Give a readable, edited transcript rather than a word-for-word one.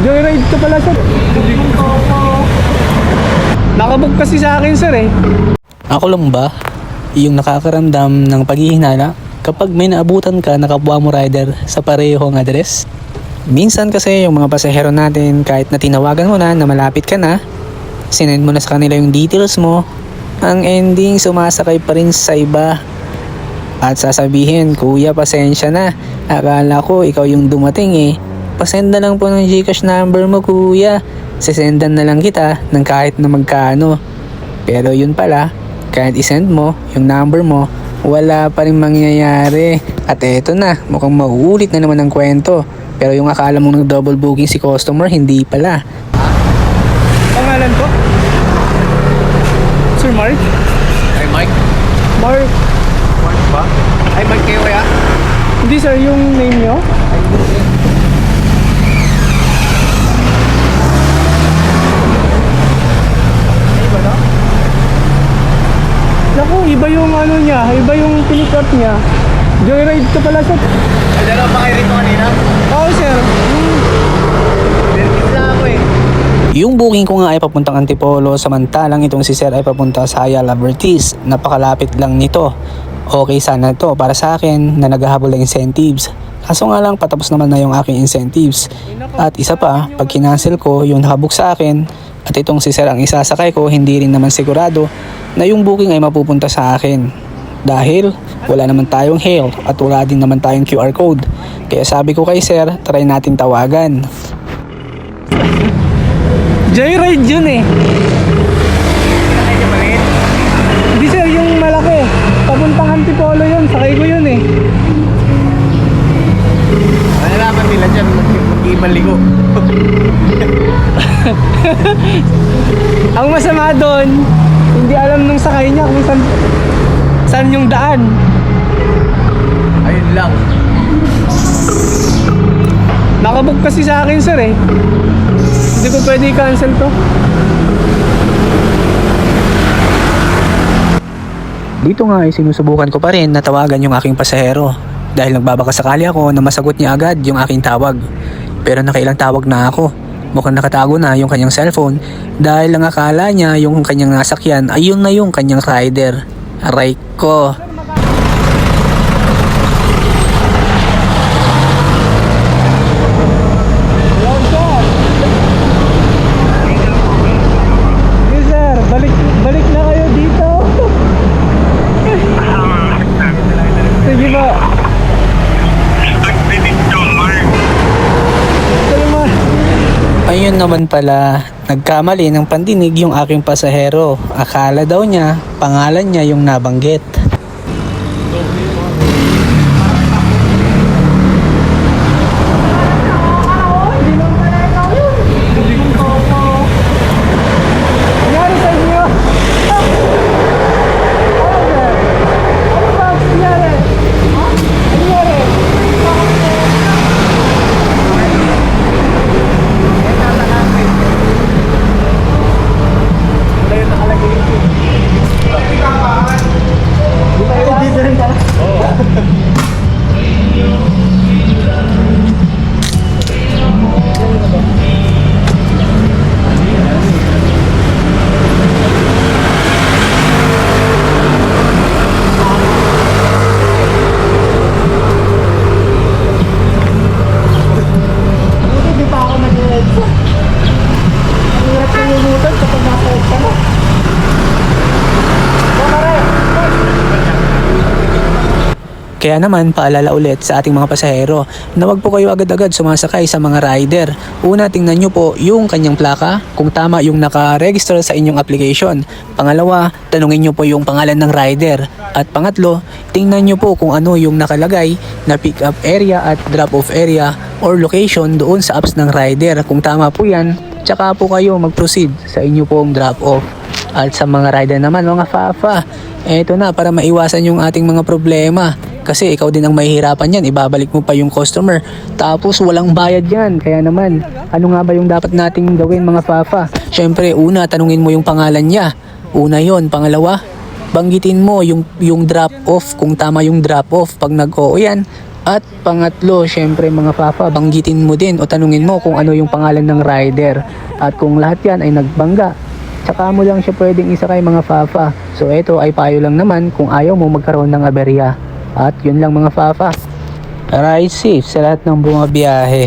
Joyride ka pala, sir. Nakabook kasi sa akin, sir eh. Ako lang ba yung nakakaramdam ng paghihinala kapag may naabutan ka na kapwa mo rider sa parehong address? Minsan kasi yung mga pasahero natin, kahit na tinawagan mo na malapit ka na, sinend mo na sa kanila yung details mo, ang ending sumasakay pa rin sa iba. At sasabihin, kuya pasensya na, akala ko ikaw yung dumating eh. Pasend na lang po ng GCash number mo kuya, sisendan na lang kita ng kahit na magkano. Pero yun pala, kahit isend mo yung number mo, wala pa rin mangyayari. At eto na, mukhang mauulit na naman ang kwento. Pero yung akala mong nag-double booking si customer, hindi pala. Pangalan ko? Sir Mark? Ay, Mike? Mark? Mark ba? Ay, Mike kayo kaya? Hindi sir, yung name nyo? Naku, iba yung ano niya, iba yung pinikot niya. Joyride ka pala, sir. Ay, dalawa pa kayo rito kanina? Oo, sir. Dirtis lang ako eh. Yung booking ko nga ay papuntang Antipolo, samantalang itong si Sir ay papunta sa Ayala Vertiz. Napakalapit lang nito. Okay sana to para sa akin na naghahabol ng incentives. Kaso nga lang patapos naman na yung aking incentives. At isa pa, pag kinancel ko yung nakabook sa akin at itong si Sir ang isasakay ko, hindi rin naman sigurado na yung booking ay mapupunta sa akin. Dahil wala naman tayong hail at wala din naman tayong QR code. Kaya sabi ko kay Sir, try natin tawagan. Joyride yun eh. Ay, di maliit. Hindi sir, yung malaki. Papuntang Antipolo yun, sakay ko yun eh. Malalaman nila dyan, mag-ibang ligo. Ang masama doon, hindi alam nung sakay niya kung saan yung daan. Ayun lang. Nakabook kasi sa akin sir eh. Hindi ko pwede i-cancel to. Dito nga ay sinusubukan ko pa rin na tawagan yung aking pasahero dahil nagbabakasakali ako na masagot niya agad yung aking tawag. Pero nakailang tawag na ako. Mukhang nakatago na yung kanyang cellphone dahil ang akala niya yung kanyang nasakyan ay yun na yung kanyang rider. Aray ko. Hey sir, balik na kayo dito. Sige ba? Ayun naman pala, nagkamali ng pandinig yung aking pasahero. Akala daw niya, pangalan niya yung nabanggit. Nangyari sa inyo? Ano ba? Nangyari? Nangyari? Wala yung nakalagay dito. Dito rin ka? Hindi pa ako nag-edsa. Ang hirap na lumutan kapag nasa-edsa na. Kaya naman, paalala ulit sa ating mga pasahero na wag po kayo agad-agad sumasakay sa mga rider. Una, tingnan nyo po yung kanyang plaka kung tama yung naka-register sa inyong application. Pangalawa, tanungin nyo po yung pangalan ng rider. At pangatlo, tingnan nyo po kung ano yung nakalagay na pick-up area at drop-off area or location doon sa apps ng rider. Kung tama po yan, tsaka po kayo mag-proceed sa inyo pong drop-off. At sa mga rider naman, mga fafa, eto na para maiwasan yung ating mga problema. Kasi ikaw din ang mahihirapan yan, ibabalik mo pa yung customer. Tapos walang bayad yan. Kaya naman, ano nga ba yung dapat nating gawin mga fafa? Syempre, una, tanungin mo yung pangalan niya. Una yon. Pangalawa, banggitin mo yung drop-off, kung tama yung drop-off. Pag nag-oo yan, At pangatlo, syempre mga Fafa, banggitin mo din o tanungin mo kung ano yung pangalan ng rider. At kung lahat yan ay nagbangga, tsaka mo lang siya pwedeng isakay mga Fafa. So ito ay payo lang naman kung ayaw mo magkaroon ng aberya. At yun lang mga Fafa. Ride safe sa lahat ng bumabiyahe.